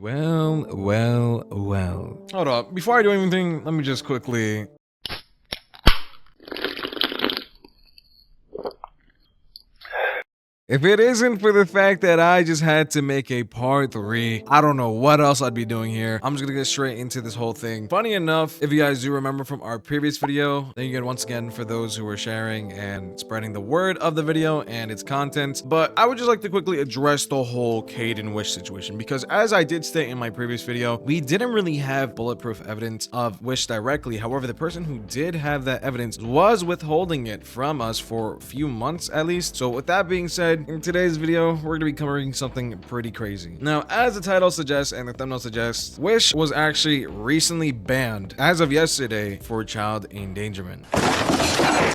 Well. Hold up. Before I do anything, let me just quickly... If it isn't for the fact that I just had to make a part 3, I don't know what else I'd be doing here. I'm just gonna get straight into this whole thing. Funny enough, if you guys do remember from our previous video, thank you again once again for those who were sharing and spreading the word of the video and its contents. But I would just like to quickly address the whole Caden Wish situation, because as I did state in my previous video, we didn't really have bulletproof evidence of Wish directly. However, the person who did have that evidence was withholding it from us for a few months at least. So with that being said, in today's video, we're going to be covering something pretty crazy. Now, as the title suggests and the thumbnail suggests, Wish was actually recently banned as of yesterday for child endangerment.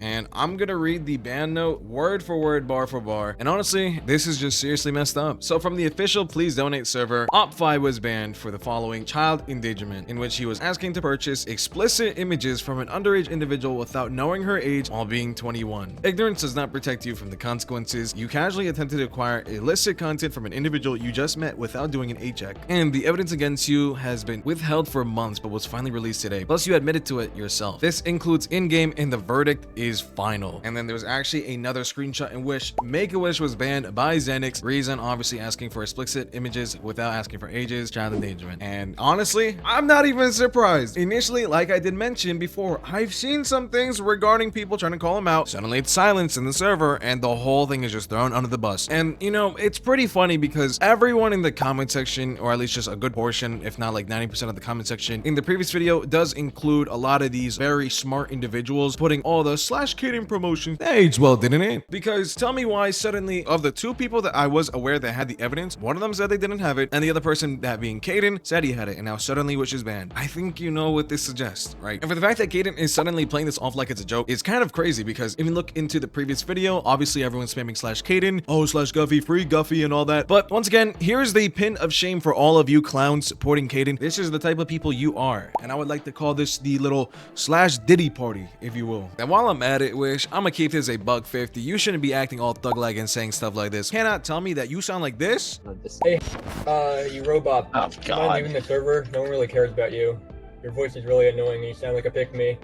And I'm gonna read the ban note word for word, bar for bar. And honestly, this is just seriously messed up. So from the official Please Donate server, OP5 was banned for the following: child endangerment, in which he was asking to purchase explicit images from an underage individual without knowing her age while being 21. Ignorance does not protect you from the consequences. You casually attempted to acquire illicit content from an individual you just met without doing an age check. And the evidence against you has been withheld for months but was finally released today. Plus, you admitted to it yourself. This includes in-game, and the verdict is final. And then there's actually another screenshot in which Make-A-Wish was banned by Xenix. Reason, obviously asking for explicit images without asking for ages, child endangerment. And honestly, I'm not even surprised. Initially, like I did mention before, I've seen some things regarding people trying to call him out. Suddenly it's silence in the server and the whole thing is just thrown under the bus. And you know, it's pretty funny because everyone in the comment section, or at least just a good portion, if not like 90% of the comment section in the previous video, does include a lot of these very smart individuals putting all the /Caden promotion. That aged well, didn't it? Because tell me why suddenly, of the two people that I was aware that had the evidence, one of them said they didn't have it, and the other person, that being Caden, said he had it, and now suddenly Wish is banned. I think you know what this suggests, right? And for the fact that Caden is suddenly playing this off like it's a joke, it's kind of crazy, because if you look into the previous video, obviously everyone's spamming /Caden, oh /Guffy, free Guffy, and all that. But once again, here's the pin of shame for all of you clowns supporting Caden. This is the type of people you are, and I would like to call this the little /Diddy party, if you will. And while I'm at it, Wish, I'm gonna keep this a $150. You shouldn't be acting all thug-like and saying stuff like this. Cannot tell me that you sound like this? Hey, you robot. Oh, You God. mind leaving the server? No one really cares about you. Your voice is really annoying and you sound like a pick-me.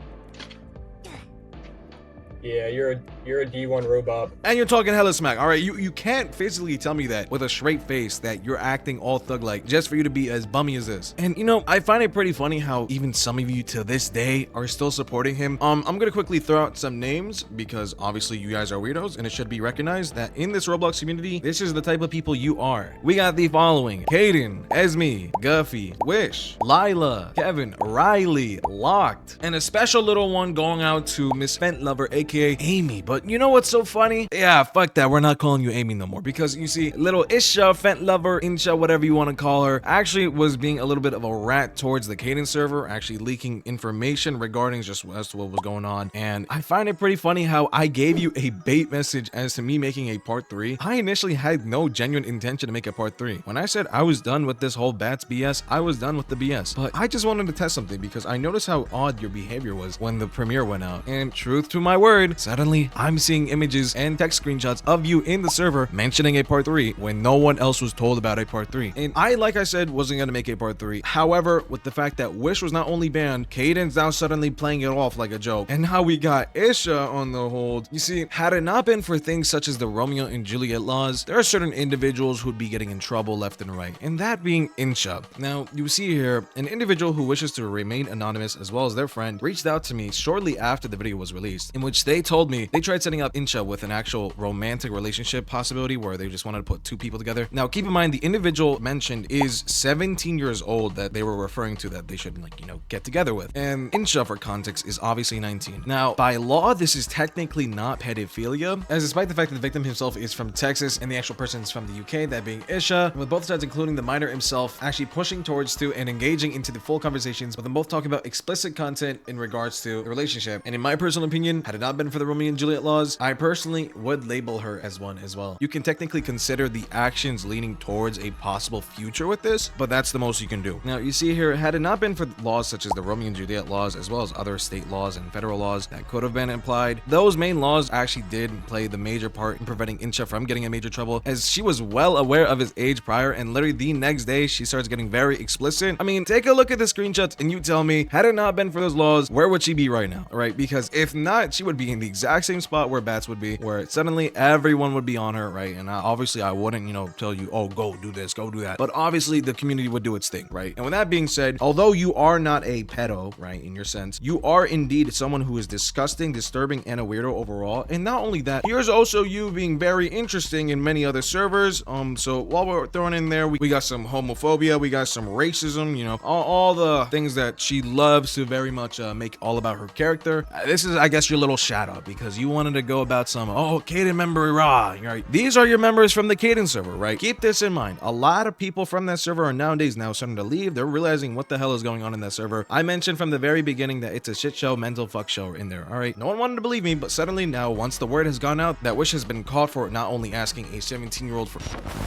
Yeah, you're a D1 robot. And you're talking hella smack. All right, you can't physically tell me that with a straight face that you're acting all thug-like just for you to be as bummy as this. And you know, I find it pretty funny how even some of you to this day are still supporting him. I'm gonna quickly throw out some names because obviously you guys are weirdos and it should be recognized that in this Roblox community, this is the type of people you are. We got the following: Caden, Esme, Guffy, Wish, Lila, Kevin, Riley, Locked, and a special little one going out to Miss Fent Lover, aka Amy. But you know what's so funny? Yeah, fuck that. We're not calling you Amy no more, because you see, little Insha, Fent Lover, Insha, whatever you want to call her, actually was being a little bit of a rat towards the Caden server, actually leaking information regarding just as to what was going on. And I find it pretty funny how I gave you a bait message as to me making a part 3. I initially had no genuine intention to make a part 3. When I said I was done with this whole bats BS, I was done with the BS. But I just wanted to test something because I noticed how odd your behavior was when the premiere went out. And truth to my word, suddenly I'm seeing images and text screenshots of you in the server mentioning a part 3 when no one else was told about a part 3. And I, like I said, wasn't gonna make a part 3. However, with the fact that Wish was not only banned, Caden's now suddenly playing it off like a joke, and how we got Insha on the hold. You see, had it not been for things such as the Romeo and Juliet laws, there are certain individuals who'd be getting in trouble left and right, and that being Insha. Now, you see here, an individual who wishes to remain anonymous, as well as their friend, reached out to me shortly after the video was released, in which they told me they tried setting up Insha with an actual romantic relationship possibility where they just wanted to put two people together. Now, keep in mind, the individual mentioned is 17 years old that they were referring to that they should, like, you know, get together with. And Insha, for context, is obviously 19. Now, by law, this is technically not pedophilia, as despite the fact that the victim himself is from Texas and the actual person is from the UK, that being Insha, with both sides, including the minor himself, actually pushing towards to and engaging into the full conversations, with them both talking about explicit content in regards to the relationship. And in my personal opinion, had it not been for the Romeo and Juliet Juliet laws, I personally would label her as one as well. You can technically consider the actions leaning towards a possible future with this, but that's the most you can do. Now, you see here, had it not been for laws such as the Romeo and Juliet laws, as well as other state laws and federal laws that could have been applied, those main laws actually did play the major part in preventing Insha from getting in major trouble, as she was well aware of his age prior, and literally the next day she starts getting very explicit. I mean, take a look at the screenshots and you tell me, had it not been for those laws, where would she be right now? Right? Because if not, she would be in the exact same spot where Bats would be, where suddenly everyone would be on her, right? And obviously I wouldn't, tell you, oh, go do this, go do that. But obviously the community would do its thing, right? And with that being said, although you are not a pedo, right, in your sense, you are indeed someone who is disgusting, disturbing, and a weirdo overall. And not only that, here's also you being very interesting in many other servers. So while we're throwing in there, we got some homophobia, we got some racism, all the things that she loves to very much make all about her character. This is, I guess, your little shout out, because you wanted to go about some, oh, Caden member, rah, right? These are your members from the Caden server, right? Keep this in mind. A lot of people from that server are nowadays now starting to leave. They're realizing what the hell is going on in that server. I mentioned from the very beginning that it's a shit show, mental fuck show in there, all right? No one wanted to believe me, but suddenly now, once the word has gone out that Wish has been caught for not only asking a 17-year-old for,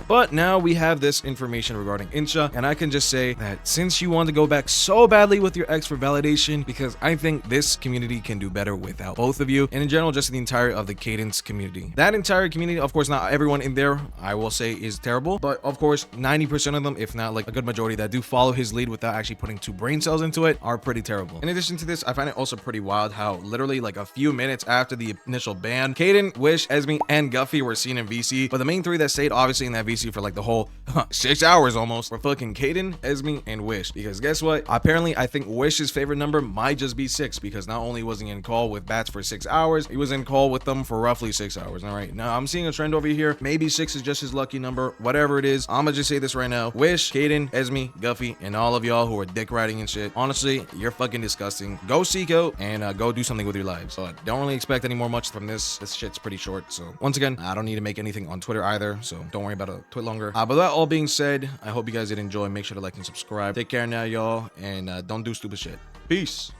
but now we have this information regarding Insha, and I can just say that since you want to go back so badly with your ex for validation, because I think this community can do better without both of you, and in general, just the entire of the Cadence community. That entire community, of course, not everyone in there, I will say, is terrible, but of course, 90% of them, if not like a good majority that do follow his lead without actually putting 2 brain cells into it, are pretty terrible. In addition to this, I find it also pretty wild how literally like a few minutes after the initial ban, Caden, Wish, Esme, and Guffy were seen in VC, but the main 3 that stayed obviously in that VC for like the whole 6 hours almost were fucking Caden, Esme, and Wish. Because guess what? Apparently, I think Wish's favorite number might just be 6, because not only was he in call with Bats for 6 hours, he was in call with them for roughly 6 hours. All right, now I'm seeing a trend over here. Maybe 6 is just his lucky number. Whatever it is, I'm gonna just say this right now. Wish, Caden, Esme, Guffy, and all of y'all who are dick riding and shit, honestly, you're fucking disgusting. Go seek out and go do something with your lives. So I don't really expect any more much from this. This shit's pretty short. So once again, I don't need to make anything on Twitter either, so don't worry about it a twit longer. But that all being said, I hope you guys did enjoy. Make sure to like and subscribe. Take care now, y'all, and don't do stupid shit. Peace.